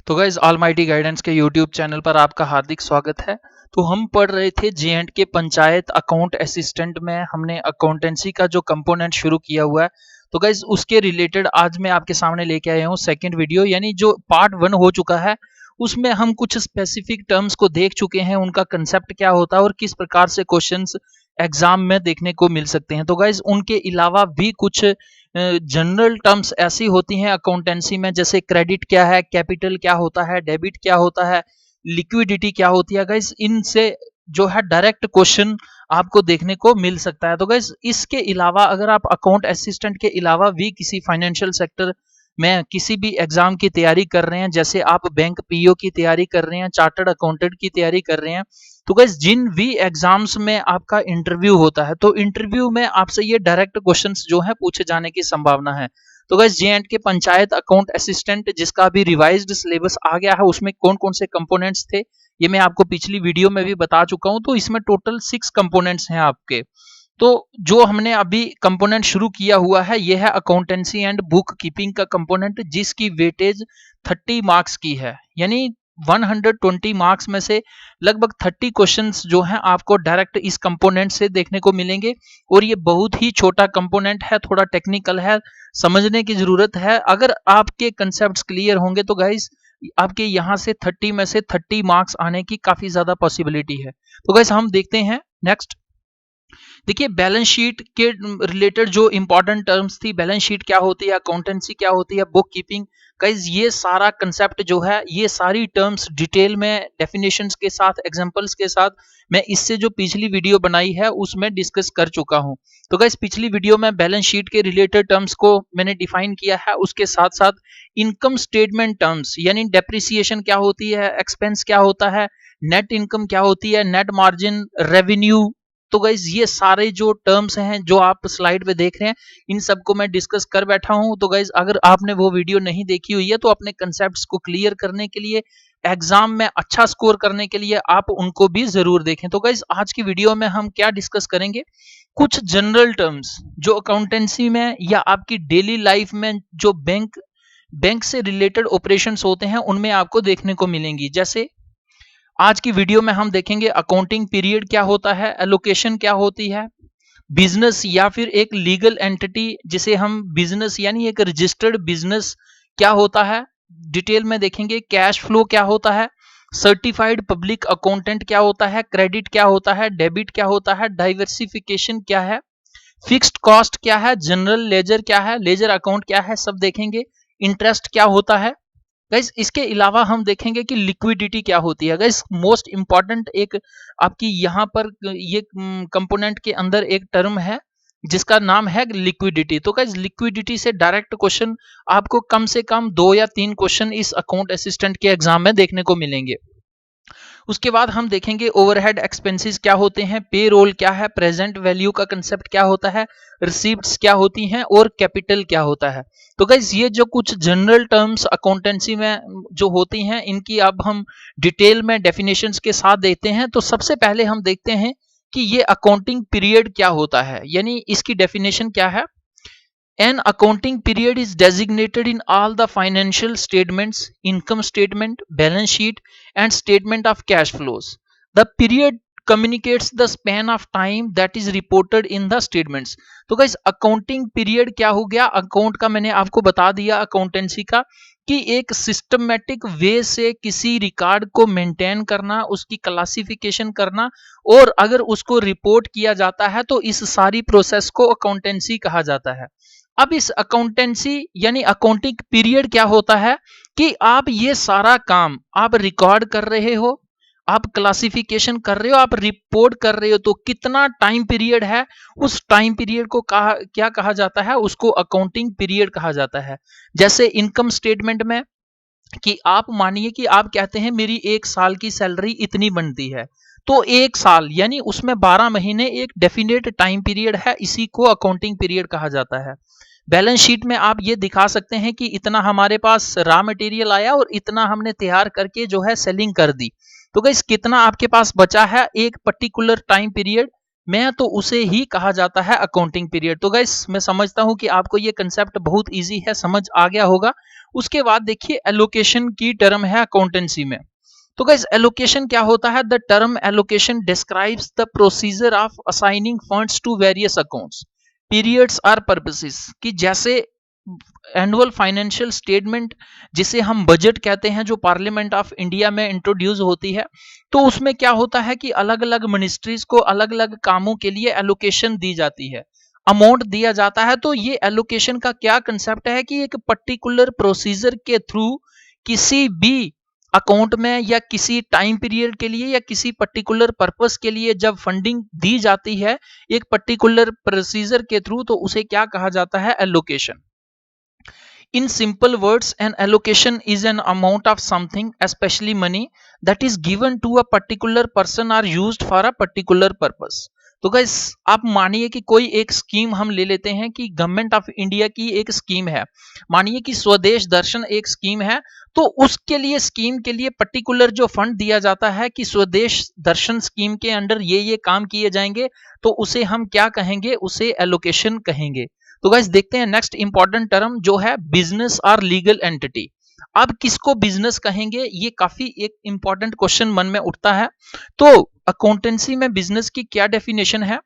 तो guys almighty guidance के YouTube channel पर आपका हार्दिक स्वागत है। तो हम पढ़ रहे थे J&K पंचायत अकाउंट असिस्टेंट में हमने अकाउंटेंसी का जो कंपोनेंट शुरू किया हुआ है। तो गाइज उसके रिलेटेड आज मैं आपके सामने लेके आया हूँ सेकंड वीडियो, यानी जो पार्ट 1 हो चुका है उसमें हम कुछ स्पेसिफिक टर्म्स को देख चुके हैं, उनका कंसेप्ट क्या होता है और किस प्रकार से क्वेश्चंस एग्जाम में देखने को मिल सकते हैं। तो गाइज उनके अलावा भी कुछ जनरल टर्म्स ऐसी होती हैं अकाउंटेंसी में, जैसे क्रेडिट क्या है, कैपिटल क्या होता है, डेबिट क्या होता है, लिक्विडिटी क्या होती है। गाइस इनसे जो है डायरेक्ट क्वेश्चन आपको देखने को मिल सकता है। तो गाइस इसके अलावा अगर आप अकाउंट असिस्टेंट के अलावा भी किसी फाइनेंशियल सेक्टर में किसी भी एग्जाम की तैयारी कर रहे हैं, जैसे आप बैंक पीओ की तैयारी कर रहे हैं, चार्टर्ड अकाउंटेंट की तैयारी कर रहे हैं, तो गाइस जिन भी एग्जाम्स में आपका इंटरव्यू होता है तो इंटरव्यू में आपसे ये डायरेक्ट क्वेश्चंस जो है पूछे जाने की संभावना है। तो guys J&K panchayat account assistant जिसका अभी रिवाइज्ड सिलेबस आ गया है, उसमें कौन कौन से कंपोनेंट्स थे ये मैं आपको पिछली वीडियो में भी बता चुका हूं। तो इसमें टोटल 6 कंपोनेंट्स हैं आपके। तो जो हमने अभी कंपोनेंट शुरू किया हुआ है ये है अकाउंटेंसी एंड बुक कीपिंग का कंपोनेंट, जिसकी वेटेज 30 मार्क्स की है, यानी 120 मार्क्स में से लगभग 30 क्वेश्चंस जो हैं आपको डायरेक्ट इस कंपोनेंट से देखने को मिलेंगे। और ये बहुत ही छोटा कंपोनेंट है, थोड़ा टेक्निकल है, समझने की जरूरत है। अगर आपके कंसेप्ट्स क्लियर होंगे तो गाइस आपके यहाँ से 30 में से 30 मार्क्स आने की काफी ज्यादा पॉसिबिलिटी है। तो गाइस हम देखते हैं नेक्स्ट। देखिए बैलेंस शीट के रिलेटेड जो इंपॉर्टेंट टर्म्स थी, बैलेंस शीट क्या होती है, अकाउंटेंसी क्या होती है, बुक कीपिंग, गाइस ये सारा कंसेप्ट जो है, ये सारी टर्म्स डिटेल में डेफिनेशंस के साथ, एग्जांपल्स के साथ मैं इससे जो पिछली वीडियो बनाई है उसमें डिस्कस कर चुका हूं। तो गाइस पिछली वीडियो में बैलेंस शीट के रिलेटेड टर्म्स को मैंने डिफाइन किया है, उसके साथ साथ इनकम स्टेटमेंट टर्म्स यानी डेप्रिसिएशन क्या होती है, एक्सपेंस क्या होता है, नेट इनकम क्या होती है, नेट मार्जिन, रेवेन्यू। तो गाइज ये सारे जो टर्म्स हैं जो आप स्लाइड पे देख रहे हैं, इन सबको मैं डिस्कस कर बैठा हूं। तो गाइज अगर आपने वो वीडियो नहीं देखी हुई है तो अपने कंसेप्ट्स को क्लियर करने के लिए, एग्जाम में अच्छा स्कोर करने के लिए आप उनको भी जरूर देखें। तो गाइज आज की वीडियो में हम क्या डिस्कस करेंगे, कुछ जनरल टर्म्स जो अकाउंटेंसी में या आपकी डेली लाइफ में जो बैंक से रिलेटेड ऑपरेशंस होते हैं उनमें आपको देखने को मिलेंगी। जैसे आज की वीडियो में हम देखेंगे अकाउंटिंग पीरियड क्या होता है, एलोकेशन क्या होती है, बिजनेस या फिर एक लीगल एंटिटी जिसे हम बिजनेस यानी एक रजिस्टर्ड बिजनेस क्या होता है, डिटेल में देखेंगे। कैश फ्लो क्या होता है, सर्टिफाइड पब्लिक अकाउंटेंट क्या होता है, क्रेडिट क्या होता है, डेबिट क्या होता है, डाइवर्सिफिकेशन क्या है, फिक्स्ड कॉस्ट क्या है, जनरल लेजर क्या है, लेजर अकाउंट क्या है, सब देखेंगे। इंटरेस्ट क्या होता है गाइस। इसके अलावा हम देखेंगे कि लिक्विडिटी क्या होती है। गाइस मोस्ट इंपॉर्टेंट एक आपकी यहाँ पर ये कंपोनेंट के अंदर एक टर्म है जिसका नाम है लिक्विडिटी। तो गाइस लिक्विडिटी से डायरेक्ट क्वेश्चन आपको कम से कम 2 या 3 क्वेश्चन इस अकाउंट असिस्टेंट के एग्जाम में देखने को मिलेंगे। उसके बाद हम देखेंगे ओवरहेड एक्सपेंसेस क्या होते हैं, पे रोल क्या है, प्रेजेंट वैल्यू का कंसेप्ट क्या होता है, रिसीप्ट्स क्या होती हैं और कैपिटल क्या होता है। तो गाइस ये जो कुछ जनरल टर्म्स अकाउंटेंसी में जो होती हैं इनकी अब हम डिटेल में डेफिनेशंस के साथ देखते हैं। तो सबसे पहले हम देखते हैं कि ये अकाउंटिंग पीरियड क्या होता है, यानी इसकी डेफिनेशन क्या है। An accounting period is designated in all the financial statements, income statement, balance sheet, and statement of cash flows. The period communicates the span of time that is reported in the statements. तो guys accounting period क्या हो गया, account का मैंने आपको बता दिया accountancy का कि एक सिस्टमेटिक वे से किसी रिकॉर्ड को मेंटेन करना, उसकी क्लासिफिकेशन करना और अगर उसको रिपोर्ट किया जाता है तो इस सारी प्रोसेस को अकाउंटेंसी कहा जाता है। अब इस अकाउंटेंसी यानी अकाउंटिंग पीरियड क्या होता है कि आप ये सारा काम आप रिकॉर्ड कर रहे हो, आप क्लासिफिकेशन कर रहे हो, आप रिपोर्ट कर रहे हो, तो कितना टाइम पीरियड है, उस टाइम पीरियड को क्या कहा जाता है, उसको अकाउंटिंग पीरियड कहा जाता है। जैसे इनकम स्टेटमेंट में कि आप मानिए कि आप कहते हैं मेरी 1 साल की सैलरी इतनी बनती है, तो 1 साल यानी उसमें 12 महीने एक डेफिनेट टाइम पीरियड है, इसी को अकाउंटिंग पीरियड कहा जाता है। बैलेंस शीट में आप ये दिखा सकते हैं कि इतना हमारे पास रॉ मटेरियल आया और इतना हमने तैयार करके जो है सेलिंग कर दी। तो गाइस कितना आपके पास बचा है एक पर्टिकुलर टाइम पीरियड में, तो उसे ही कहा जाता है अकाउंटिंग पीरियड। तो गाइस मैं समझता हूं कि आपको ये कंसेप्ट बहुत इजी है, समझ आ गया होगा। उसके बाद देखिए एलोकेशन की टर्म है अकाउंटेंसी में। तो गाइस एलोकेशन क्या होता है? The term allocation describes the procedure of assigning funds to various accounts, periods और पर्पसेस। कि जैसे एनुअल फाइनेंशियल स्टेटमेंट जिसे हम बजट कहते हैं, जो पार्लियामेंट ऑफ इंडिया में इंट्रोड्यूस होती है, तो उसमें क्या होता है कि अलग अलग मिनिस्ट्रीज को अलग अलग कामों के लिए एलोकेशन दी जाती है, अमाउंट दिया जाता है। तो ये एलोकेशन का क्या कंसेप्ट है कि एक पर्टिकुलर प्रोसीजर के थ्रू किसी भी अकाउंट में या किसी टाइम पीरियड के लिए या किसी पर्टिकुलर पर्पस के लिए जब फंडिंग दी जाती है एक पर्टिकुलर प्रोसीजर के थ्रू, तो उसे क्या कहा जाता है? Allocation. In simple words, an allocation is an amount of something, especially money, that is given to a particular person or used for a particular purpose. तो गाइस आप मानिए कि कोई एक स्कीम हम ले लेते हैं कि गवर्नमेंट ऑफ इंडिया की एक स्कीम है, मानिए कि स्वदेश दर्शन एक स्कीम है, तो उसके लिए स्कीम के लिए पर्टिकुलर जो फंड दिया जाता है कि स्वदेश दर्शन स्कीम के अंडर ये काम किए जाएंगे, तो उसे हम क्या कहेंगे? उसे एलोकेशन कहेंगे। तो गाइस देखते हैं नेक्स्ट इंपॉर्टेंट टर्म जो है बिजनेस और लीगल एंटिटी। अब किसको बिजनेस कहेंगे? ये काफी एक इंपॉर्टेंट क्वेश्चन मन में उठता है। तो अकाउंटेंसी में बिजनेस की क्या डेफिनेशन है?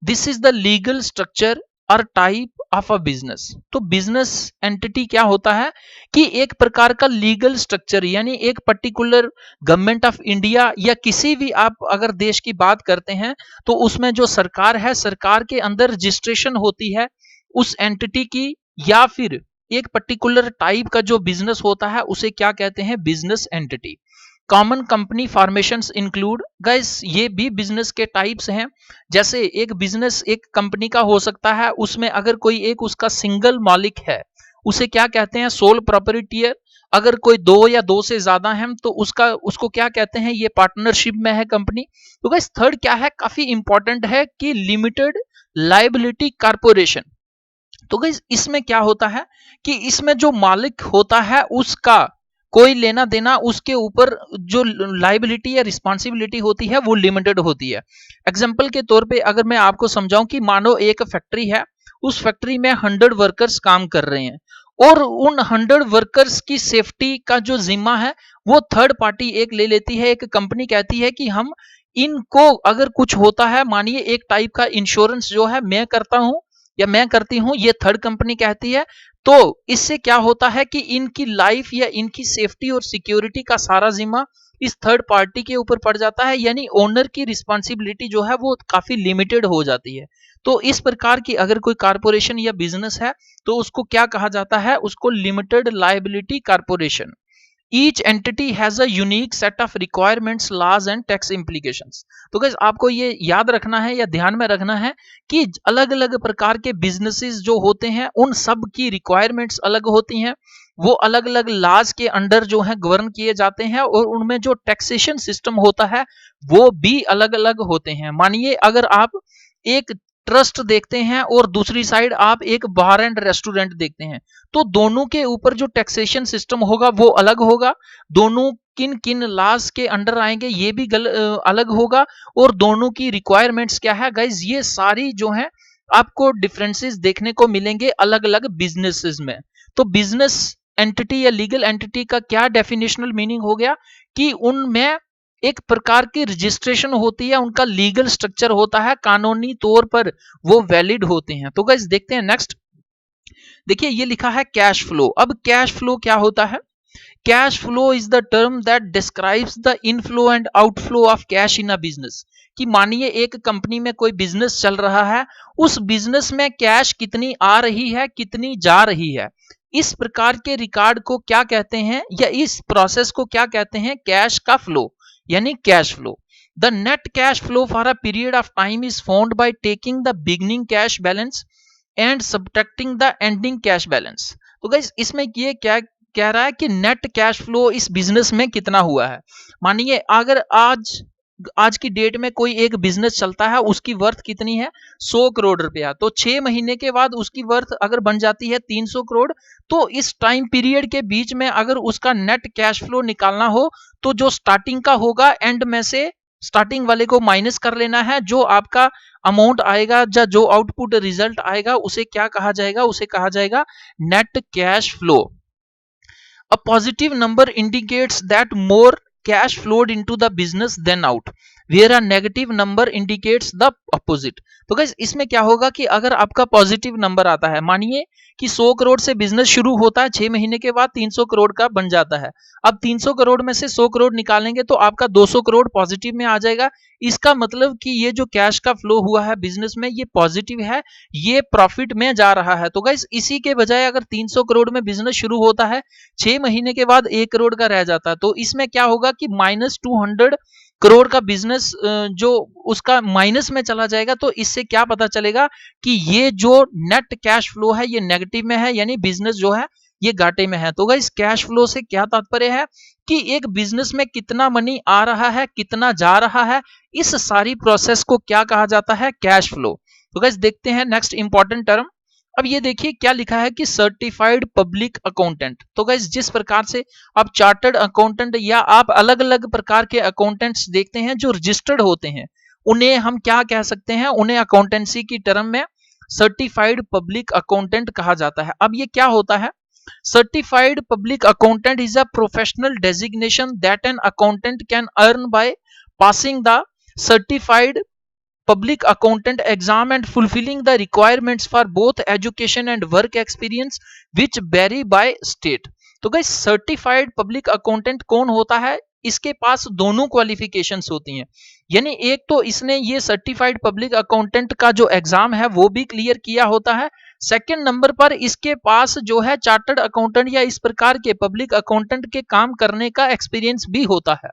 This is the legal structure और टाइप ऑफ अ बिजनेस। तो बिजनेस एंटिटी क्या होता है कि एक प्रकार का लीगल स्ट्रक्चर, यानी एक पर्टिकुलर गवर्नमेंट ऑफ इंडिया या किसी भी आप अगर देश की बात करते हैं, तो उसमें जो सरकार है, सरकार के अंदर रजिस्ट्रेशन होती है उस एंटिटी की, या फिर एक पर्टिकुलर टाइप का जो बिजनेस होता है उसे क्या कहते हैं? Business entity. Common company formations include, guys ये भी बिजनेस के टाइप्स हैं। जैसे एक बिजनेस एक कंपनी का हो सकता है, उसमें अगर कोई एक उसका सिंगल मालिक है उसे क्या कहते हैं? Sole proprietor. अगर कोई दो या दो से ज्यादा है तो उसको क्या कहते हैं? ये पार्टनरशिप में है कंपनी। तो गाइस थर्ड क्या है, काफी इंपॉर्टेंट है, कि लिमिटेड लायबिलिटी कारपोरेशन। तो गाइस इसमें क्या होता है कि इसमें जो मालिक होता है उसका कोई लेना देना, उसके ऊपर जो लाइबिलिटी या रिस्पॉन्सिबिलिटी होती है वो लिमिटेड होती है। एग्जांपल के तौर पे अगर मैं आपको समझाऊं कि मानो एक फैक्ट्री है, उस फैक्ट्री में 100 वर्कर्स काम कर रहे हैं, और उन 100 वर्कर्स की सेफ्टी का जो जिम्मा है वो थर्ड पार्टी एक ले लेती है। एक कंपनी कहती है कि हम इनको अगर कुछ होता है, मानिए एक टाइप का इंश्योरेंस जो है मैं करता हूं या मैं करती हूं, ये थर्ड कंपनी कहती है। तो इससे क्या होता है कि इनकी लाइफ या इनकी सेफ्टी और सिक्योरिटी का सारा जिम्मा इस थर्ड पार्टी के ऊपर पड़ जाता है, यानी ओनर की रिस्पॉन्सिबिलिटी जो है वो काफी लिमिटेड हो जाती है। तो इस प्रकार की अगर कोई कारपोरेशन या बिजनेस है तो उसको क्या कहा जाता है? उसको limited liability corporation. Each entity has a unique set of requirements, laws and tax implications. तो गाइस आपको ये याद रखना है या ध्यान में रखना है कि अलग अलग प्रकार के बिजनेसेस जो होते हैं उन सब की रिक्वायरमेंट्स अलग होती हैं, वो अलग अलग लॉज के अंडर जो है गवर्न किए जाते हैं, और उनमें जो टैक्सेशन सिस्टम होता है वो भी अलग अलग होते हैं। मानिए अगर आप एक ट्रस्ट देखते हैं और दूसरी साइड आप एक बार एंड रेस्टोरेंट देखते हैं, तो दोनों के ऊपर जो टैक्सेशन सिस्टम होगा वो अलग होगा, दोनों किन किन लॉज के अंडर आएंगे ये भी अलग होगा, और दोनों की रिक्वायरमेंट्स क्या है गाइज, ये सारी जो है आपको डिफरेंसेस देखने को मिलेंगे अलग अलग बिजनेसेस में। तो बिजनेस एंटिटी या लीगल एंटिटी का क्या डेफिनेशनल मीनिंग हो गया कि उनमें एक प्रकार की रजिस्ट्रेशन होती है, उनका लीगल स्ट्रक्चर होता है, कानूनी तौर पर वो वैलिड होते हैं। तो गाइस देखते हैं नेक्स्ट। देखिए ये लिखा है कैश फ्लो। अब कैश फ्लो क्या होता है? Cash flow is the term that describes the inflow and outflow of cash in a business. कि मानिए एक कंपनी में कोई बिजनेस चल रहा है, उस बिजनेस में कैश कितनी आ रही है, कितनी जा रही है, इस प्रकार के रिकॉर्ड को क्या कहते हैं, या इस प्रोसेस को क्या कहते हैं? कैश का फ्लो, यानी cash flow. The net cash flow for a period of time is found by taking the beginning cash balance and subtracting the ending cash balance. तो गाइस इसमें ये क्या कह रहा है कि नेट कैश फ्लो इस बिजनेस में कितना हुआ है। मानिए अगर आज की डेट में कोई एक बिजनेस चलता है, उसकी वर्थ कितनी है? 100 करोड़ रुपया। तो 6 महीने के बाद उसकी वर्थ अगर बन जाती है 300 करोड़, तो इस टाइम पीरियड के बीच में अगर उसका नेट कैश फ्लो निकालना हो तो जो स्टार्टिंग का होगा, एंड में से स्टार्टिंग वाले को माइनस कर लेना है, जो आपका अमाउंट आएगा या जो आउटपुट रिजल्ट आएगा उसे क्या कहा जाएगा? उसे कहा जाएगा net cash flow. A positive number indicates that more cash flowed into the business than out, where a negative number indicates the opposite. तो गाइस इसमें क्या होगा कि अगर आपका पॉजिटिव नंबर आता है, मानिए कि 100 करोड़ से बिजनेस शुरू होता है, 6 महीने के बाद 300 करोड़ का बन जाता है। अब 300 करोड़ में से 100 करोड़ निकालेंगे तो आपका 200 करोड़ पॉजिटिव में आ जाएगा। इसका मतलब कि ये जो कैश का फ्लो हुआ है बिजनेस में ये पॉजिटिव है, ये प्रॉफिट में जा रहा है। तो गाइस इसी के बजाय अगर 300 करोड़ में बिजनेस शुरू होता है, 6 महीने के बाद 1 करोड़ का रह जाता है, तो इसमें क्या होगा कि -200 करोड़ का बिजनेस जो उसका माइनस में चला जाएगा। तो इससे क्या पता चलेगा कि ये जो नेट कैश फ्लो है ये नेगेटिव में है, यानी बिजनेस जो है ये घाटे में है। तो गाइस कैश फ्लो से क्या तात्पर्य है कि एक बिजनेस में कितना मनी आ रहा है, कितना जा रहा है, इस सारी प्रोसेस को क्या कहा जाता है, कैश फ्लो। तो गाइस देखते हैं नेक्स्ट इंपॉर्टेंट टर्म। अब ये देखिए क्या लिखा है कि सर्टिफाइड पब्लिक अकाउंटेंट। तो गाइस जिस प्रकार से आप चार्टर्ड अकाउंटेंट या आप अलग अलग प्रकार के अकाउंटेंट्स देखते हैं जो रजिस्टर्ड होते हैं, उन्हें हम क्या कह सकते हैं, उन्हें अकाउंटेंसी की टर्म में सर्टिफाइड पब्लिक अकाउंटेंट कहा जाता है। अब ये क्या होता है, certified public accountant is a professional designation that an accountant can earn by passing the certified public accountant exam and fulfilling the requirements for both education and work experience which vary by state। तो guys certified public accountant कौन होता है, इसके पास दोनों qualifications होती हैं, यानी एक तो इसने ये सर्टिफाइड पब्लिक अकाउंटेंट का जो एग्जाम है वो भी क्लियर किया होता है, सेकंड नंबर पर इसके पास जो है चार्टर्ड अकाउंटेंट या इस प्रकार के पब्लिक अकाउंटेंट के काम करने का एक्सपीरियंस भी होता है।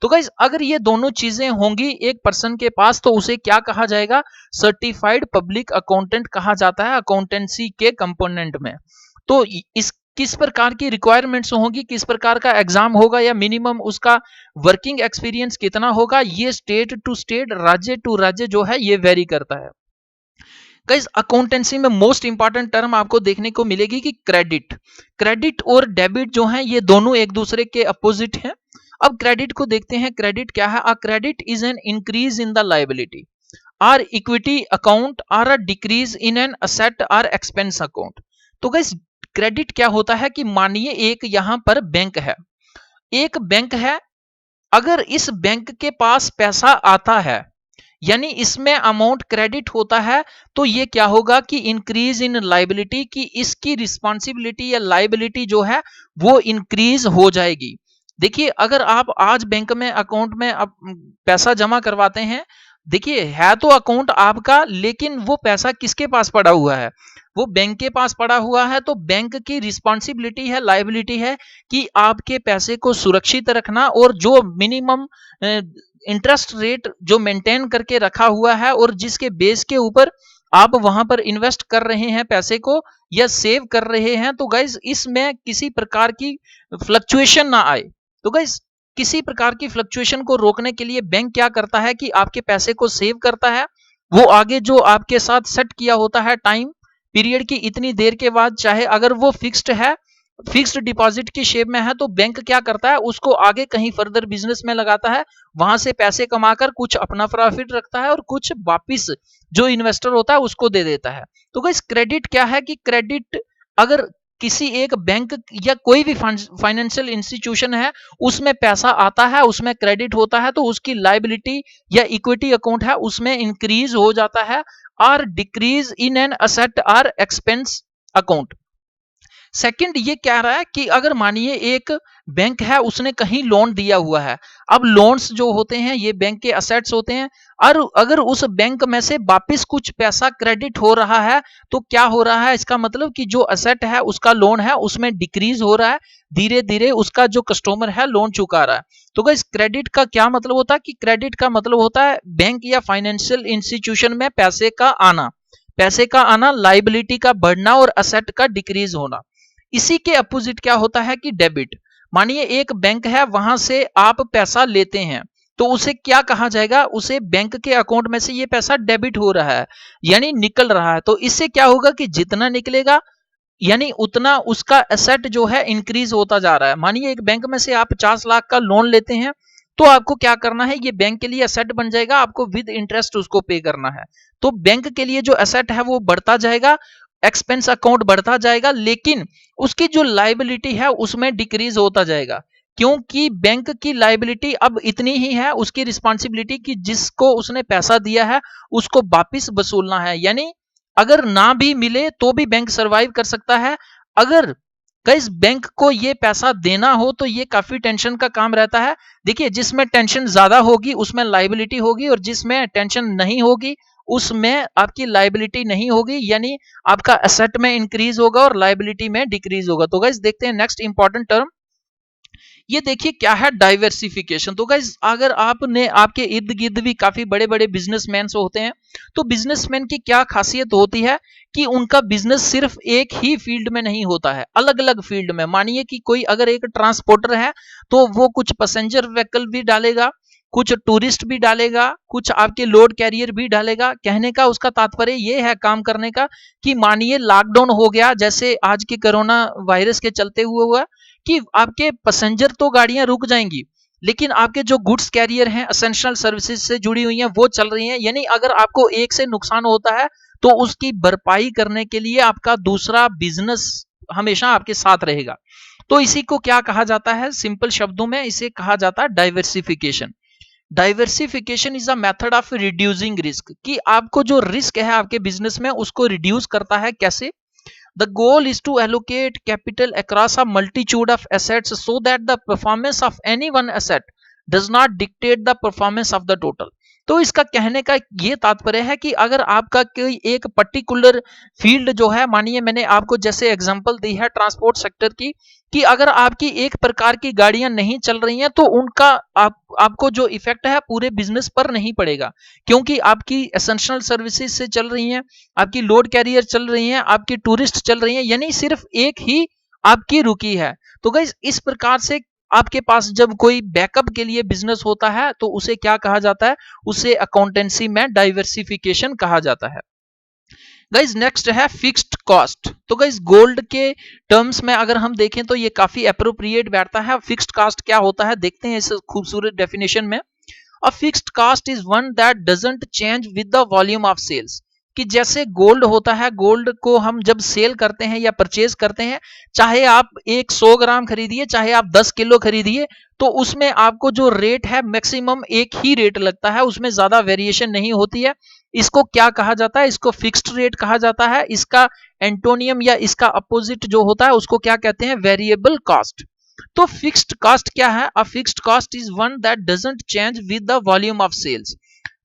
तो गाइस अगर ये दोनों चीजें होंगी एक पर्सन के पास तो उसे क्या कहा जाएगा, सर्टिफाइड पब्लिक अकाउंटेंट कहा जाता है अकाउंटेंसी के कंपोनेंट में। तो इस किस प्रकार की रिक्वायरमेंट्स होगी, किस प्रकार का एग्जाम होगा या मिनिमम उसका वर्किंग एक्सपीरियंस कितना होगा, ये स्टेट टू स्टेट, राज्य टू राज्य जो है ये वेरी करता है। गाइस अकाउंटेंसी में मोस्ट इंपॉर्टेंट टर्म आपको देखने को मिलेगी कि क्रेडिट। क्रेडिट और डेबिट जो है ये दोनों एक दूसरे के अपोजिट हैं। अब क्रेडिट को देखते हैं, क्रेडिट क्या है, a credit is an increase in the liability or equity account or a decrease in an asset or expense account. तो गाइस क्रेडिट क्या होता है कि मानिए एक यहां पर बैंक है, एक बैंक है, अगर इस बैंक के पास पैसा आता है यानी इसमें अमाउंट क्रेडिट होता है, तो ये क्या होगा कि इंक्रीज इन लायबिलिटी, की इसकी रिस्पॉन्सिबिलिटी या लायबिलिटी जो है वो इंक्रीज हो जाएगी। देखिए अगर आप आज बैंक में अकाउंट में पैसा जमा करवाते हैं, देखिए है तो अकाउंट आपका, लेकिन वो पैसा किसके पास पड़ा हुआ है, वो बैंक के पास पड़ा हुआ है। तो बैंक की रिस्पॉन्सिबिलिटी है, लायबिलिटी है कि आपके पैसे को सुरक्षित रखना और जो मिनिमम इंटरेस्ट रेट जो मेंटेन करके रखा हुआ है और जिसके बेस के ऊपर आप वहां पर इन्वेस्ट कर रहे हैं पैसे को या सेव कर रहे हैं, तो गाइस इसमें किसी प्रकार की फ्लक्चुएशन ना आए। तो गाइस किसी प्रकार की फ्लक्चुएशन को रोकने के लिए बैंक क्या करता है कि आपके पैसे को सेव करता है, वो आगे जो आपके साथ सेट किया होता है टाइम पीरियड की इतनी देर के बाद, चाहे अगर वो फिक्स्ड है, फिक्स्ड डिपॉजिट की शेप में है, तो बैंक क्या करता है उसको आगे कहीं फर्दर बिजनेस में लगाता है, वहां से पैसे कमाकर कुछ अपना प्रॉफिट रखता है और कुछ वापिस जो इन्वेस्टर होता है उसको दे देता है। तो गाइस क्रेडिट क्या है कि क्रेडिट अगर किसी एक बैंक या कोई भी फाइनेंशियल इंस्टीट्यूशन है उसमें पैसा आता है, उसमें क्रेडिट होता है, तो उसकी लायबिलिटी या इक्विटी अकाउंट है उसमें इंक्रीज हो जाता है, और decrease in an asset or expense account. Second ये कह रहा है कि अगर मानिए एक बैंक है उसने कहीं लोन दिया हुआ है, अब लोन्स जो होते हैं ये बैंक के असेट्स होते हैं, और अगर उस बैंक में से वापस कुछ पैसा क्रेडिट हो रहा है तो क्या हो रहा है, इसका मतलब कि जो असेट है उसका लोन है उसमें डिक्रीज हो रहा है, धीरे धीरे उसका जो कस्टमर है लोन चुका रहा है। तो गाइस क्रेडिट का क्या मतलब होता है कि क्रेडिट का मतलब होता है बैंक या फाइनेंशियल इंस्टीट्यूशन में पैसे का आना, पैसे का आना, लायबिलिटी का बढ़ना और असेट का डिक्रीज होना। इसी के अपोजिट क्या होता है कि डेबिट। मानिए एक बैंक है वहां से आप पैसा लेते हैं, तो उसे क्या कहा जाएगा, उसे बैंक के अकाउंट में से ये पैसा डेबिट हो रहा है यानी निकल रहा है। तो इससे क्या होगा कि जितना निकलेगा यानी उतना उसका एसेट जो है इंक्रीज होता जा रहा है। मानिए एक बैंक में से आप 50 लाख का लोन लेते हैं, तो आपको क्या करना है, ये बैंक के लिए एसेट बन जाएगा, आपको विद इंटरेस्ट उसको पे करना है। तो बैंक के लिए जो एसेट है वो बढ़ता जाएगा, एक्सपेंस अकाउंट बढ़ता जाएगा, लेकिन उसकी जो लायबिलिटी है उसमें डिक्रीज होता जाएगा, क्योंकि बैंक की लायबिलिटी अब इतनी ही है, उसकी रिस्पॉन्सिबिलिटी कि जिसको उसने पैसा दिया है उसको वापिस वसूलना है। यानी अगर ना भी मिले तो भी बैंक सरवाइव कर सकता है। अगर गाइस बैंक को ये पैसा देना हो तो ये काफी टेंशन का काम रहता है। देखिए, जिसमें टेंशन ज्यादा होगी उसमें लायबिलिटी होगी, और जिसमें टेंशन नहीं होगी उसमें आपकी लायबिलिटी नहीं होगी, यानी आपका एसेट में इंक्रीज होगा और लायबिलिटी में डिक्रीज होगा। तो गाइस देखते हैं नेक्स्ट इंपॉर्टेंट टर्म, ये देखिए क्या है, डाइवर्सिफिकेशन। तो गाइस अगर आपने आपके इर्द गिर्द भी काफी बड़े बड़े बिजनेसमैन होते हैं, तो बिजनेसमैन की क्या खासियत होती है कि उनका बिजनेस सिर्फ एक ही फील्ड में नहीं होता है, अलग अलग फील्ड में। मानिए कि कोई अगर एक ट्रांसपोर्टर है तो वो कुछ पैसेंजर व्हीकल भी डालेगा, कुछ टूरिस्ट भी डालेगा, कुछ आपके लोड कैरियर भी डालेगा। कहने का उसका तात्पर्य ये है काम करने का कि मानिए लॉकडाउन हो गया, जैसे आज के कोरोना वायरस के चलते हुआ कि आपके पैसेंजर तो गाड़ियां रुक जाएंगी, लेकिन आपके जो गुड्स कैरियर हैं, एसेंशियल सर्विसेज से जुड़ी हुई हैं, वो चल रही हैं। यानी अगर आपको एक से नुकसान होता है तो उसकी भरपाई करने के लिए आपका दूसरा बिजनेस हमेशा आपके साथ रहेगा। तो इसी को क्या कहा जाता है, सिंपल शब्दों में इसे कहा जाता है diversification. Diversification is a method of reducing risk, कि आपको जो रिस्क है आपके बिजनेस में उसको रिड्यूस करता है। कैसे? The goal is to allocate capital across a multitude of assets so that the performance of any one asset does not dictate the performance of the total। तो इसका कहने का ये तात्पर्य है कि अगर आपका कोई एक पर्टिकुलर फील्ड जो है, मानिए मैंने आपको जैसे एग्जांपल दी है ट्रांसपोर्ट सेक्टर की, कि अगर आपकी एक प्रकार की गाड़ियां नहीं चल रही हैं तो उनका आपको जो इफेक्ट है पूरे बिजनेस पर नहीं पड़ेगा, क्योंकि आपकी एसेंशियल सर्विसेज से चल रही हैं, आपकी लोड कैरियर चल रही हैं, आपकी टूरिस्ट चल रही हैं, यानी सिर्फ एक ही आपकी रुकी है। तो गाइस इस प्रकार से आपके पास जब कोई बैकअप के लिए बिजनेस होता है तो उसे क्या कहा जाता है, उसे अकाउंटेंसी में डाइवर्सिफिकेशन कहा जाता है। गाइज नेक्स्ट है फिक्स्ड कॉस्ट। तो गाइज गोल्ड के टर्म्स में अगर हम देखें तो ये काफी अप्रोप्रिएट बैठता है। फिक्स्ड कॉस्ट क्या होता है देखते हैं इस खूबसूरत डेफिनेशन में। A fixed cost is one that doesn't change with the volume of sales, कि जैसे गोल्ड होता है, गोल्ड को हम जब सेल करते हैं या परचेज करते हैं, चाहे आप एक 100 ग्राम खरीदिए चाहे आप 10 किलो खरीदिए, तो उसमें आपको जो रेट है मैक्सिमम एक ही रेट लगता है, उसमें ज्यादा वेरिएशन नहीं होती है। इसको क्या कहा जाता है, इसको फिक्स्ड रेट कहा जाता है। इसका एंटोनियम या इसका अपोजिट जो होता है उसको क्या कहते हैं, वेरिएबल कॉस्ट। तो फिक्स्ड कॉस्ट क्या है, a fixed cost is one that doesn't change with the volume of sales.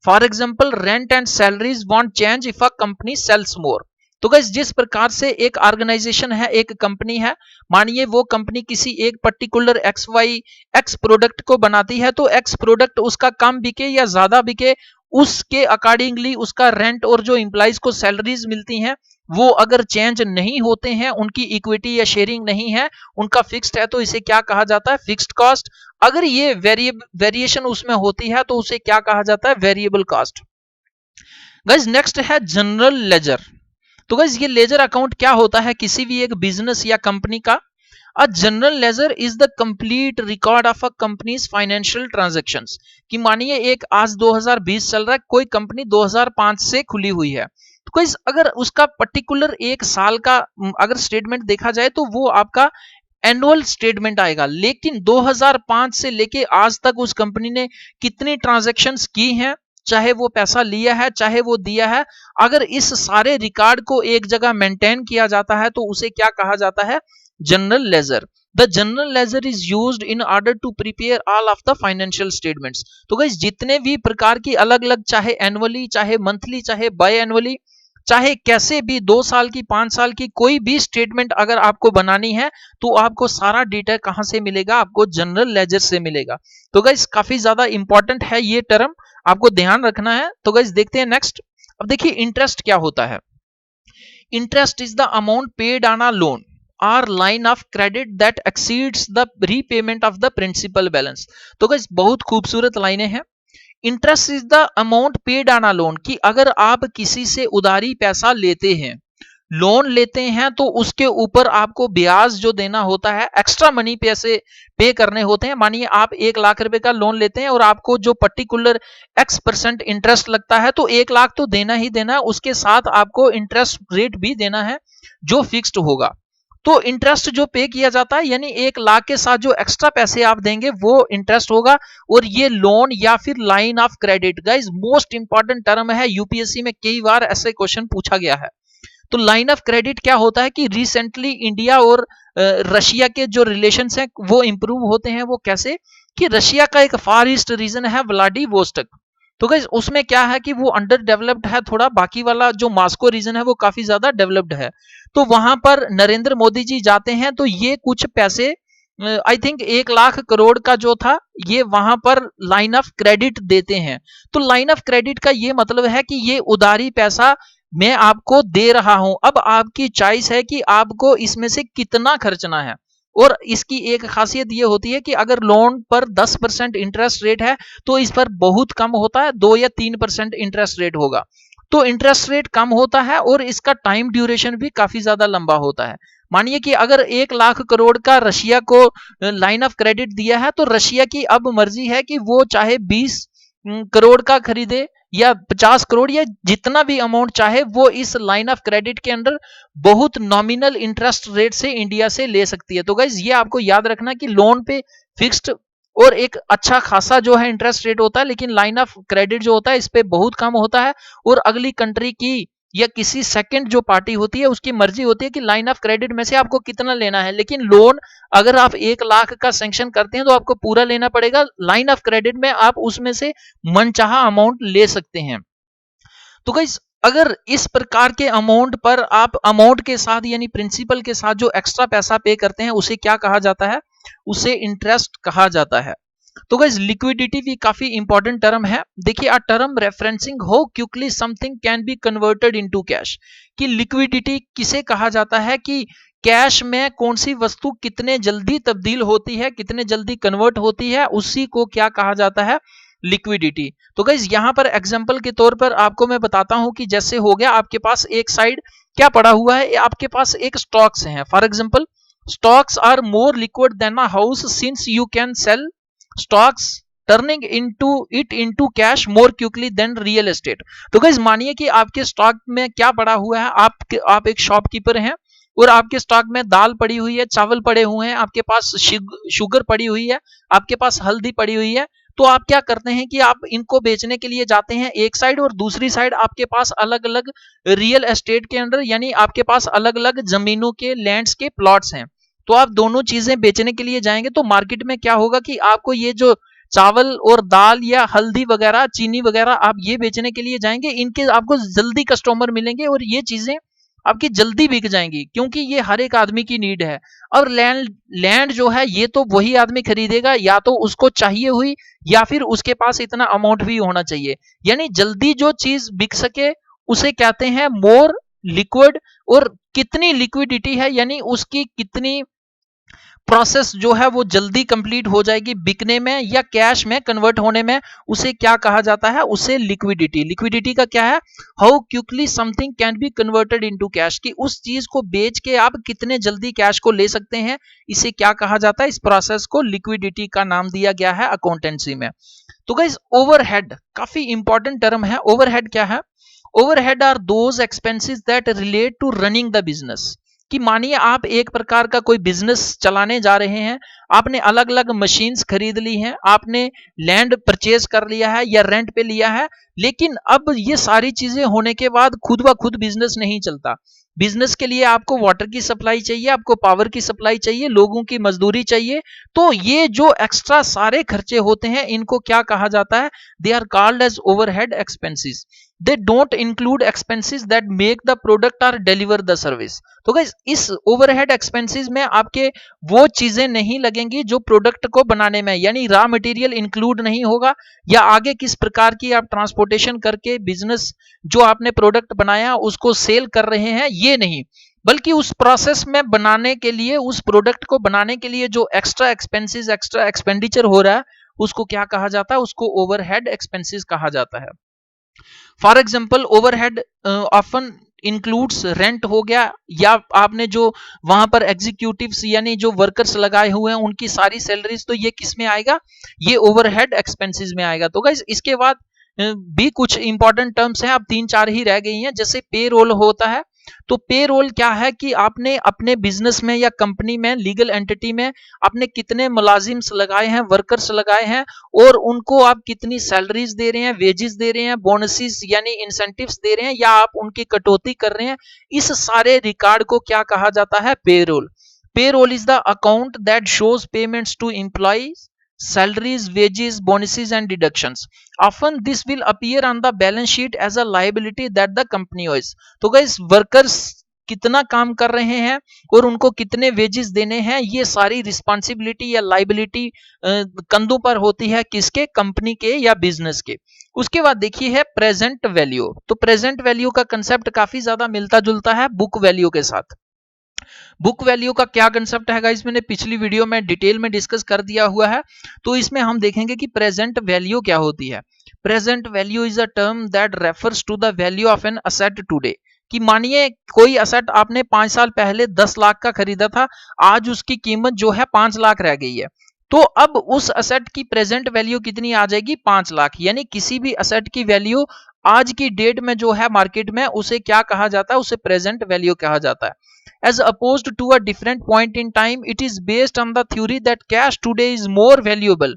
For example rent and salaries won't change if a company sells more. तो गाइस जिस प्रकार से एक ऑर्गेनाइजेशन है, एक कंपनी है, मानिए वो कंपनी किसी एक पर्टिकुलर एक्स प्रोडक्ट को बनाती है, तो एक्स प्रोडक्ट उसका कम बिके या ज्यादा बिके, उसके अकॉर्डिंगली उसका रेंट और जो एम्प्लॉइज को सैलरीज मिलती हैं वो अगर चेंज नहीं होते हैं, उनकी इक्विटी या शेयरिंग नहीं है, उनका फिक्स्ड है, तो इसे क्या कहा जाता है, फिक्स्ड कॉस्ट। अगर ये वेरिएशन उसमें होती है तो उसे क्या कहा जाता है, वेरिएबल कॉस्ट। गाइस नेक्स्ट है जनरल लेजर। तो गाइस ये लेजर अकाउंट क्या होता है किसी भी एक बिजनेस या कंपनी का। A general ledger is the complete record of a companies financial transactions, कि मानिए एक आज 2020 चल रहा है, कोई कंपनी 2005 से खुली हुई है, तो गाइस अगर उसका पर्टिकुलर एक साल का अगर स्टेटमेंट देखा जाए तो वो आपका एनुअल स्टेटमेंट आएगा। लेकिन 2005 से लेके आज तक उस कंपनी ने कितनी ट्रांजैक्शंस की हैं, चाहे वो पैसा लिया है चाहे वो दिया है, अगर इस सारे रिकॉर्ड को एक जगह मेंटेन किया जाता है तो उसे क्या कहा जाता है, general ledger. The general ledger is used in order to prepare all of the financial statements. तो गाइस जितने भी प्रकार की अलग अलग, चाहे एनुअली चाहे मंथली चाहे बाय एनुअली, चाहे कैसे भी 2 साल की 5 साल की कोई भी स्टेटमेंट अगर आपको बनानी है तो आपको सारा डेटा कहां से मिलेगा, आपको जनरल लेजर से मिलेगा। तो गाइस काफी ज्यादा इंपॉर्टेंट है ये टर्म, आपको ध्यान रखना है। तो गाइस देखते हैं नेक्स्ट। अब देखिए इंटरेस्ट क्या होता है। Interest is the amount paid on a loan और line of credit that exceeds the repayment of the principal balance. तो गाइस बहुत खूबसूरत लाइनें हैं। Interest is the amount paid on a loan, कि अगर आप किसी से उधारी पैसा लेते हैं लोन लेते हैं तो उसके ऊपर आपको ब्याज जो देना होता है, एक्स्ट्रा मनी पैसे पे करने होते हैं। मानिए आप 1 लाख रुपए का लोन लेते हैं और आपको जो पर्टिकुलर X% इंटरेस्ट लगता है, तो 1 लाख तो देना ही देना है, उसके साथ आपको इंटरेस्ट रेट भी देना है जो फिक्स्ड होगा। तो इंटरेस्ट जो पे किया जाता है, यानी 1 लाख के साथ जो एक्स्ट्रा पैसे आप देंगे वो इंटरेस्ट होगा। और ये लोन या फिर line of credit, guys most important term है, यूपीएससी में कई बार ऐसे क्वेश्चन पूछा गया है। तो लाइन ऑफ क्रेडिट क्या होता है कि रिसेंटली इंडिया और रशिया के जो रिलेशंस हैं वो इंप्रूव होते हैं। वो कैसे कि रशिया का एक फार ईस्ट रीजन है व्लादिवोस्टोक, तो गाइस उसमें क्या है कि वो अंडर डेवलप्ड है थोड़ा, बाकी वाला जो मॉस्को रीजन है वो काफी ज्यादा डेवलप्ड है। तो वहां पर नरेंद्र मोदी जी जाते हैं, तो ये कुछ पैसे आई थिंक 1 लाख करोड़ का जो था, ये वहां पर लाइन ऑफ क्रेडिट देते हैं। तो लाइन ऑफ क्रेडिट का ये मतलब है कि ये उधारी पैसा मैं आपको दे रहा हूं, अब आपकी चॉइस है कि आपको इसमें से कितना खर्चना है। और इसकी एक खासियत ये होती है कि अगर लोन पर 10% इंटरेस्ट रेट है तो इस पर बहुत कम होता है, 2 या 3% इंटरेस्ट रेट होगा। तो इंटरेस्ट रेट कम होता है और इसका टाइम ड्यूरेशन भी काफी ज्यादा लंबा होता है। मानिए कि अगर 1 लाख करोड़ का रशिया को लाइन ऑफ क्रेडिट दिया है, तो रशिया की अब मर्जी है कि वो चाहे 20 करोड़ का खरीदे या 50 करोड़, या जितना भी अमाउंट चाहे वो इस लाइन ऑफ क्रेडिट के अंडर बहुत नॉमिनल इंटरेस्ट रेट से इंडिया से ले सकती है। तो गाइज ये आपको याद रखना कि लोन पे फिक्स्ड और एक अच्छा खासा जो है इंटरेस्ट रेट होता है, लेकिन लाइन ऑफ क्रेडिट जो होता है इस पे बहुत कम होता है। और अगली कंट्री की या किसी सेकंड जो पार्टी होती है उसकी मर्जी होती है कि लाइन ऑफ क्रेडिट में से आपको कितना लेना है। लेकिन लोन अगर आप 1 लाख का सैंक्शन करते हैं तो आपको पूरा लेना पड़ेगा। लाइन ऑफ क्रेडिट में आप उसमें से मनचाहा अमाउंट ले सकते हैं। तो गाइस अगर इस प्रकार के अमाउंट पर आप अमाउंट के साथ यानी प्रिंसिपल के साथ जो एक्स्ट्रा पैसा पे करते हैं उसे क्या कहा जाता है, उसे इंटरेस्ट कहा जाता है। तो गाइस लिक्विडिटी भी काफी इंपॉर्टेंट टर्म है। देखिए a term referencing how quickly something can be converted into cash, कि लिक्विडिटी किसे कहा जाता है कि कैश में कौन सी वस्तु कितने जल्दी तब्दील होती है, कितने जल्दी कन्वर्ट होती है, उसी को क्या कहा जाता है, लिक्विडिटी। तो गाइज यहां पर एग्जांपल के तौर पर आपको मैं बताता हूं कि जैसे हो गया आपके पास एक साइड क्या पड़ा हुआ है, आपके पास एक स्टॉक्स हैं। For example stocks are more liquid than a house since you can sell stocks turning into cash more quickly than real estate. तो गाइज मानिए कि आपके स्टॉक में क्या पड़ा हुआ है, आप एक शॉपकीपर हैं और आपके स्टॉक में दाल पड़ी हुई है, चावल पड़े हुए हैं, आपके पास शुगर पड़ी हुई है, आपके पास हल्दी पड़ी हुई है। तो आप क्या करते हैं कि आप इनको बेचने के लिए जाते हैं एक साइड, और दूसरी साइड आपके पास अलग अलग रियल एस्टेट के अंदर यानी आपके पास अलग अलग जमीनों के लैंड्स के प्लॉट्स हैं। तो आप दोनों चीजें बेचने के लिए जाएंगे तो मार्केट में क्या होगा कि आपको ये जो चावल और दाल या हल्दी वगैरह चीनी वगैरह आप ये बेचने के लिए जाएंगे, इनके आपको जल्दी कस्टमर मिलेंगे और ये चीजें आपकी जल्दी बिक जाएंगी क्योंकि ये हर एक आदमी की नीड है। और लैंड जो है ये तो वही आदमी खरीदेगा या तो उसको चाहिए हुई या फिर उसके पास इतना अमाउंट भी होना चाहिए। यानी जल्दी जो चीज बिक सके उसे कहते हैं मोर लिक्विड। और कितनी लिक्विडिटी है यानी उसकी कितनी प्रोसेस जो है वो जल्दी कंप्लीट हो जाएगी बिकने में या कैश में कन्वर्ट होने में, उसे क्या कहा जाता है, उसे लिक्विडिटी। लिक्विडिटी का क्या है, how quickly something can be converted into cash, कि उस चीज को बेच के आप कितने जल्दी कैश को ले सकते हैं, इसे क्या कहा जाता है, इस प्रोसेस को लिक्विडिटी का नाम दिया गया है अकाउंटेंसी में। तो गाइस ओवरहेड काफी इंपॉर्टेंट टर्म है। ओवरहेड क्या है, overhead are those expenses that relate to running the business, कि मानिए आप एक प्रकार का कोई बिजनेस चलाने जा रहे हैं, आपने अलग अलग मशीन्स खरीद ली हैं, आपने लैंड परचेज कर लिया है या रेंट पे लिया है, लेकिन अब ये सारी चीजें होने के बाद खुद ब खुद बिजनेस नहीं चलता। बिजनेस के लिए आपको वाटर की सप्लाई चाहिए, आपको पावर की सप्लाई चाहिए, लोगों की मजदूरी चाहिए। तो ये जो एक्स्ट्रा सारे खर्चे होते हैं इनको क्या कहा जाता है, they are called as overhead expenses. They don't include expenses that make the product और डिलीवर द सर्विस। तो गाइस इस ओवरहेड एक्सपेंसेस में आपके वो चीजें नहीं लगेंगी जो प्रोडक्ट को बनाने में, यानी रॉ मटेरियल इंक्लूड नहीं होगा या आगे किस प्रकार की आप ट्रांसपोर्टेशन करके बिजनेस जो आपने प्रोडक्ट बनाया उसको सेल कर रहे हैं, ये नहीं, बल्कि उस प्रोसेस में बनाने के लिए, उस प्रोडक्ट को बनाने के लिए जो एक्स्ट्रा एक्सपेंसेस एक्स्ट्रा एक्सपेंडिचर हो रहा है उसको क्या कहा जाता है, उसको ओवरहेड एक्सपेंसेस कहा जाता है। For example overhead often includes rent हो गया, या आपने जो वहां पर एग्जीक्यूटिव्स यानी जो वर्कर्स लगाए हुए हैं उनकी सारी सैलरीज, तो ये किस में आएगा, ये ओवरहेड एक्सपेंसेस में आएगा। तो गाइस इसके बाद भी कुछ इंपॉर्टेंट टर्म्स हैं, अब 3-4 ही रह गई हैं। जैसे पे रोल होता है, तो पे रोल क्या है कि आपने अपने बिजनेस में या कंपनी में, लीगल एंटिटी में आपने कितने मुलाजिम्स लगाए हैं, वर्कर्स लगाए हैं, और उनको आप कितनी सैलरीज दे रहे हैं, वेजेस दे रहे हैं, बोनसेस यानी इंसेंटिव्स दे रहे हैं, या आप उनकी कटौती कर रहे हैं। इस सारे रिकॉर्ड को क्या कहा जाता है, payroll. Payroll is the account that shows payments to employees, salaries, wages, bonuses and deductions. Often this will appear on the balance sheet as a liability that the company owes. तो guys workers कितना काम कर रहे हैं और उनको कितने wages देने हैं, ये सारी रिस्पॉन्सिबिलिटी या लाइबिलिटी कंधों पर होती है, किसके, कंपनी के या बिजनेस के। उसके बाद देखिए है प्रेजेंट वैल्यू। तो प्रेजेंट वैल्यू का कंसेप्ट काफी ज्यादा मिलता जुलता है बुक वैल्यू के साथ। बुक वैल्यू का क्या कंसेप्ट है गाइस, मैंने पिछली वीडियो में डिटेल में डिस्कस कर दिया हुआ है। तो इसमें हम देखेंगे कि प्रेजेंट वैल्यू क्या होती है। Present value is a term that refers to the value of an asset today. कि मानिए कोई असेट आपने 5 साल पहले 10 लाख का खरीदा था, आज उसकी कीमत जो है 5 लाख रह गई है। तो अब उस असेट की प्रेजेंट वैल्यू कितनी आ जाएगी, 5 लाख। यानी किसी भी असेट की वैल्यू आज की डेट में जो है मार्केट में, उसे क्या कहा जाता है, उसे प्रेजेंट वैल्यू कहा जाता है। as opposed to a different point in time, it is based on the theory that cash today is more valuable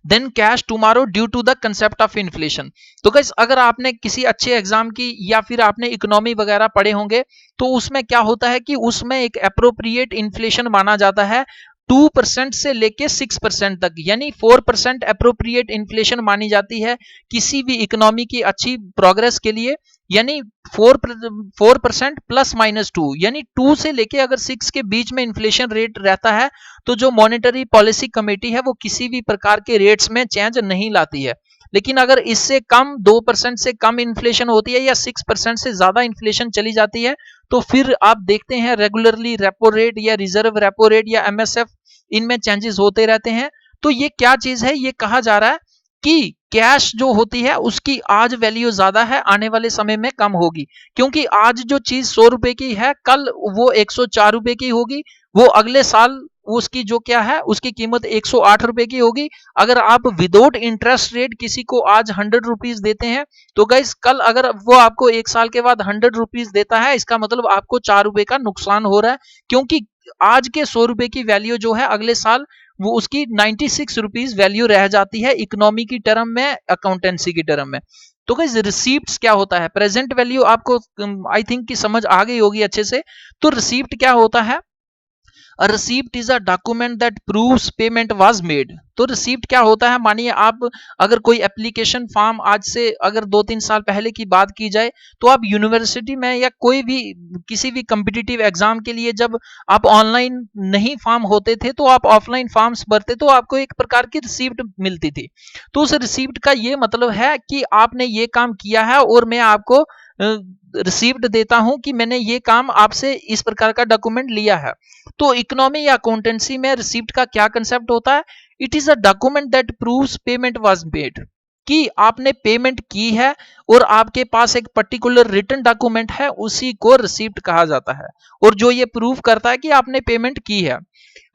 than cash tomorrow due to the concept of inflation. तो guys अगर आपने किसी अच्छे exam की या फिर आपने economy वगैरह पढ़े होंगे, तो उसमें क्या होता है कि उसमें एक अप्रोप्रिएट इन्फ्लेशन माना जाता है 2% से लेके 6% तक, यानी 4% अप्रोप्रिएट इन्फ्लेशन मानी जाती है किसी भी इकोनॉमी की अच्छी प्रोग्रेस के लिए। यानी 4% प्लस माइनस 2, यानी 2 से लेके अगर 6 के बीच में इन्फ्लेशन रेट रहता है, तो जो मॉनेटरी पॉलिसी कमेटी है वो किसी भी प्रकार के रेट्स में चेंज नहीं लाती है। लेकिन अगर इससे कम 2% से कम इन्फ्लेशन होती है या 6% से ज्यादा इन्फ्लेशन चली जाती है, तो फिर आप देखते हैं रेगुलरली रेपो रेट या रिजर्व रेपो रेट या एमएसएफ, इनमें चेंजेस होते रहते हैं। तो ये क्या चीज है, ये कहा जा रहा है कि कैश जो होती है उसकी आज वैल्यू ज्यादा है, आने वाले समय में कम होगी। क्योंकि आज जो चीज 100 रुपए की है, कल वो 104 रुपए की होगी, वो अगले साल उसकी जो क्या है उसकी कीमत 108 रुपए की होगी। अगर आप विदाउट इंटरेस्ट रेट किसी को आज 100 रुपीज देते हैं, तो गाइस कल अगर वो आपको 1 साल के बाद 100 रुपीज देता है, इसका मतलब आपको 4 रुपए का नुकसान हो रहा है। क्योंकि आज के 100 रुपए की वैल्यू जो है अगले साल वो उसकी 96 रुपीज वैल्यू रह जाती है, इकोनॉमी की टर्म में, अकाउंटेंसी की टर्म में। तो गाइस रिसीप्ट्स क्या होता है, प्रेजेंट वैल्यू आपको आई थिंक कि समझ आ गई होगी अच्छे से। तो रिसीप्ट क्या होता है, A receipt is a document that proves payment was made। तो रिसीप्ट क्या होता है, मानिए आप अगर कोई एप्लीकेशन फॉर्म, आज से अगर 2-3 साल पहले की बात की जाए, तो आप यूनिवर्सिटी में या कोई भी किसी भी कम्पिटिटिव एग्जाम के लिए जब आप ऑनलाइन नहीं फॉर्म होते थे, तो आप ऑफलाइन फॉर्म्स भरते, तो आपको एक प्रकार की रिसीप्ट मिलती थी। तो उस रिसीप्ट का ये मतलब है कि आपने ये काम किया है और मैं आपको रिसीप्ट देता हूं कि मैंने ये काम आपसे इस प्रकार का डॉक्यूमेंट लिया है। तो इकोनॉमी या अकाउंटेंसी में रिसीप्ट का क्या कंसेप्ट होता है, it is a document that proves payment was made, कि आपने पेमेंट की है और आपके पास एक पर्टिकुलर रिटन डॉक्यूमेंट है, उसी को रिसीप्ट कहा जाता है, और जो ये प्रूव करता है कि आपने पेमेंट की है।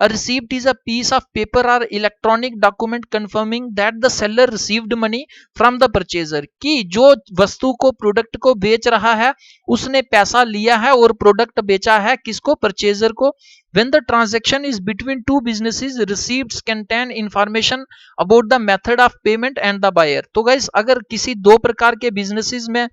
A receipt is a piece of paper or electronic document confirming that the seller received money from the purchaser, कि जो वस्तु को, प्रोडक्ट को बेच रहा है उसने पैसा लिया है और प्रोडक्ट बेचा है किसको, परचेजर को। When the transaction is between two businesses, receipts contain information about the method of payment and the buyer। तो गाइस अगर किसी दो प्रकार के बिजनेसेस में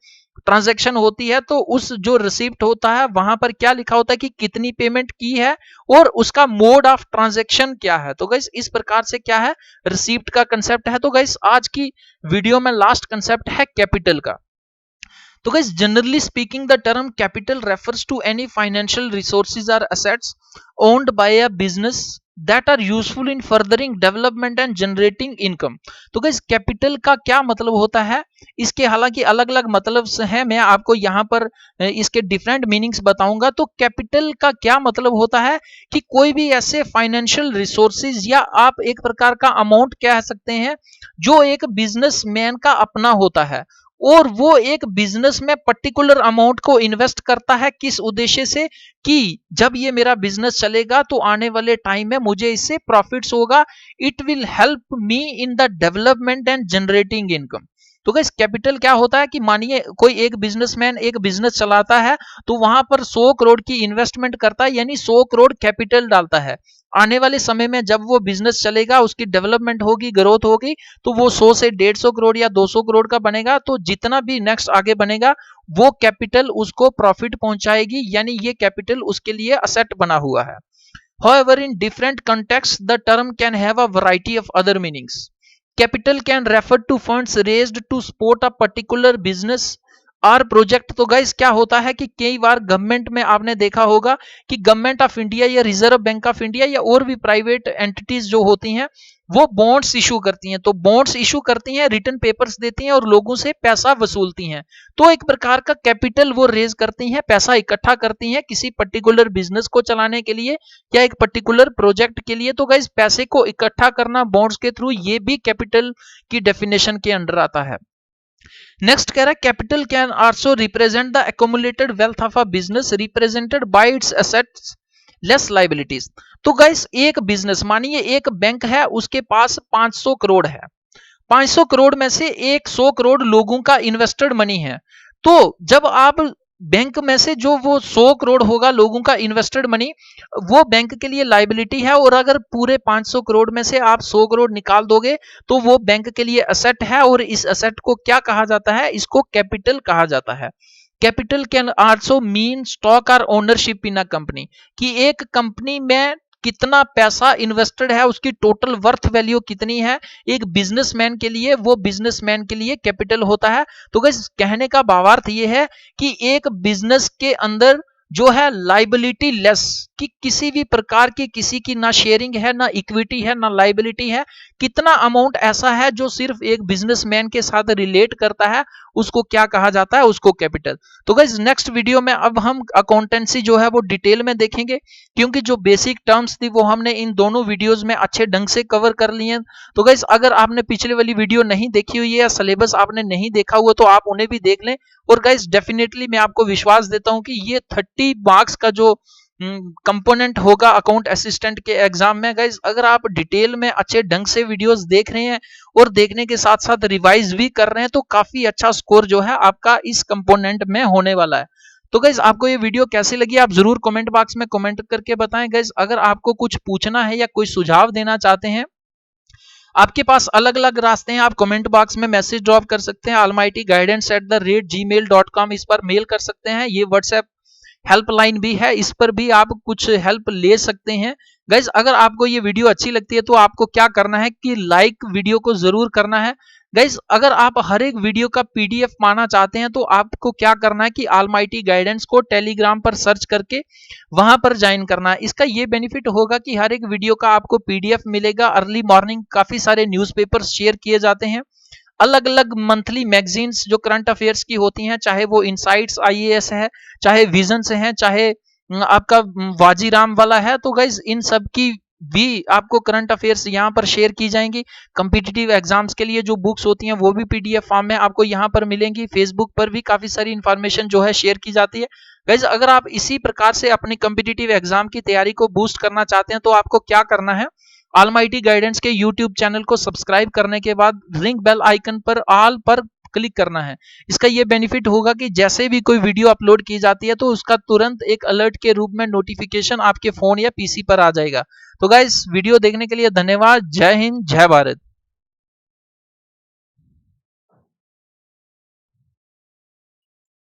ट्रांजैक्शन होती है, तो उस जो रिसिप्ट होता है वहां पर क्या लिखा होता है कि कितनी पेमेंट की है और उसका मोड ऑफ ट्रांजैक्शन क्या है। तो गाइस इस प्रकार से क्या है, रिसिप्ट का कंसेप्ट है। तो गाइस आज की वीडियो में लास्ट कंसेप्ट है कैपिटल का। तो guys generally speaking the term capital refers to any financial resources or assets owned by a business that are useful in furthering development and generating income। तो guys capital का क्या मतलब होता है, इसके हालांकि अलग अलग मतलब है, मैं आपको यहाँ पर इसके डिफरेंट मीनिंग्स बताऊंगा। तो कैपिटल का क्या मतलब होता है कि कोई भी ऐसे फाइनेंशियल रिसोर्सेज या आप एक प्रकार का अमाउंट कह सकते हैं जो एक बिजनेसमैन का अपना होता है, और वो एक बिजनेस में पर्टिकुलर अमाउंट को इन्वेस्ट करता है, किस उद्देश्य से, कि जब ये मेरा बिजनेस चलेगा तो आने वाले टाइम में मुझे इससे प्रॉफिट्स होगा, it will help me in the development and generating income. तो गाइस कैपिटल क्या होता है कि मानिए कोई एक बिजनेसमैन एक बिजनेस चलाता है, तो वहां पर 100 करोड़ की इन्वेस्टमेंट करता है, यानी 100 करोड़ कैपिटल डालता है। आने वाले समय में जब वो बिजनेस चलेगा, उसकी डेवलपमेंट होगी, ग्रोथ होगी, तो वो 100 से 150 करोड़ या 200 करोड़ का बनेगा। तो जितना भी नेक्स्ट आगे बनेगा वो कैपिटल उसको प्रॉफिट पहुंचाएगी, यानी ये कैपिटल उसके लिए असेट बना हुआ है। However, in different contexts, the term can have a variety of other meanings. Capital can refer to funds raised to support a particular business और प्रोजेक्ट। तो गाइस क्या होता है कि कई बार गवर्नमेंट में आपने देखा होगा कि गवर्नमेंट ऑफ इंडिया या रिजर्व बैंक ऑफ इंडिया या और भी प्राइवेट एंटिटीज जो होती हैं वो बॉन्ड्स इशू करती हैं। तो बॉन्ड्स इशू करती हैं, रिटन पेपर्स देती हैं और लोगों से पैसा वसूलती हैं। तो एक प्रकार का कैपिटल वो रेज करती हैं, पैसा इकट्ठा करती हैं किसी पर्टिकुलर बिजनेस को चलाने के लिए या एक पर्टिकुलर प्रोजेक्ट के लिए। तो गाइस पैसे को इकट्ठा करना बॉन्ड्स के थ्रू, ये भी कैपिटल की डेफिनेशन के अंडर आता है। नेक्स्ट कह रहा है capital can also represent the accumulated wealth of a business represented by its assets less liabilities. तो गाइस एक बिजनेस, मानिए एक बैंक है, उसके पास 500 करोड़ है, 500 करोड़ में से 100 करोड़ लोगों का इन्वेस्टेड मनी है। तो जब आप बैंक में से जो वो 100 करोड़ होगा लोगों का इन्वेस्टेड मनी, वो बैंक के लिए लायबिलिटी है, और अगर पूरे 500 करोड़ में से आप 100 करोड़ निकाल दोगे तो वो बैंक के लिए असेट है। और इस असेट को क्या कहा जाता है, इसको कैपिटल कहा जाता है। Capital can also mean stock और ओनरशिप इन अ कंपनी, कि एक कंपनी में कितना पैसा इन्वेस्टेड है, उसकी टोटल वर्थ वैल्यू कितनी है, एक बिजनेसमैन के लिए, वो बिजनेसमैन के लिए कैपिटल होता है। तो गाइस कहने का भावार्थ ये है कि एक बिजनेस के अंदर जो है लाइबिलिटी लेस, कि किसी भी प्रकार की किसी की ना शेयरिंग है, ना इक्विटी है, ना लाइबिलिटी है, कितना अमाउंट ऐसा है जो सिर्फ एक बिजनेसमैन के साथ रिलेट करता है, उसको क्या कहा जाता है, उसको कैपिटल। तो गाइस नेक्स्ट वीडियो में अब हम अकाउंटेंसी जो है वो डिटेल में देखेंगे, क्योंकि जो बेसिक टर्म्स थी वो हमने इन दोनों वीडियोस में अच्छे ढंग से कवर कर लिए हैं। तो गाइस अगर आपने पिछले वाली वीडियो नहीं देखी हुई है या सिलेबस आपने नहीं देखा हुआ तो आप उन्हें भी देख लें। और गाइस डेफिनेटली मैं आपको विश्वास देता हूं कि ये 30 मार्क्स का जो कंपोनेंट होगा अकाउंट असिस्टेंट के एग्जाम में, गाइस अगर आप डिटेल में अच्छे ढंग से वीडियोस देख रहे हैं और देखने के साथ साथ रिवाइज भी कर रहे हैं, तो काफी अच्छा स्कोर जो है आपका इस कंपोनेंट में होने वाला है। तो गाइस आपको ये वीडियो कैसी लगी आप जरूर कमेंट बॉक्स में कमेंट करके बताएं। गाइस अगर आपको कुछ पूछना है या कोई सुझाव देना चाहते हैं, आपके पास अलग अलग रास्ते हैं, आप कमेंट बॉक्स में मैसेज ड्रॉप कर सकते हैं, almightyguidance@gmail.com इस पर मेल कर सकते हैं। ये व्हाट्सएप हेल्पलाइन भी है, इस पर भी आप कुछ हेल्प ले सकते हैं। गाइज अगर आपको ये वीडियो अच्छी लगती है तो आपको क्या करना है कि लाइक वीडियो को जरूर करना है। गाइज अगर आप हर एक वीडियो का पीडीएफ पाना चाहते हैं तो आपको क्या करना है कि ऑलमाइटी गाइडेंस को टेलीग्राम पर सर्च करके वहां पर ज्वाइन करना है। इसका ये बेनिफिट होगा कि हर एक वीडियो का आपको पीडीएफ मिलेगा। अर्ली मॉर्निंग काफी सारे न्यूज़पेपर्स शेयर किए जाते हैं, अलग अलग मंथली मैगजीन्स जो करंट अफेयर्स की होती हैं, चाहे वो इनसाइट्स आईएएस है, चाहे विजन से है, चाहे आपका वाजीराम वाला है। तो गाइज इन सब की भी आपको करंट अफेयर्स यहाँ पर शेयर की जाएंगी। कॉम्पिटिटिव एग्जाम्स के लिए जो बुक्स होती हैं वो भी पीडीएफ फॉर्म में आपको यहाँ पर मिलेंगी। फेसबुक पर भी काफी सारी इंफॉर्मेशन जो है शेयर की जाती है। गाइज अगर आप इसी प्रकार से अपनी कॉम्पिटिटिव एग्जाम की तैयारी को बूस्ट करना चाहते हैं तो आपको क्या करना है, ऑलमाइटी गाइडेंस के यूट्यूब चैनल को सब्सक्राइब करने के बाद रिंग बेल आइकन पर ऑल पर क्लिक करना है। इसका यह बेनिफिट होगा कि जैसे भी कोई वीडियो अपलोड की जाती है तो उसका तुरंत एक अलर्ट के रूप में नोटिफिकेशन आपके फोन या पीसी पर आ जाएगा। तो गाइस वीडियो देखने के लिए धन्यवाद। जय हिंद, जय भारत।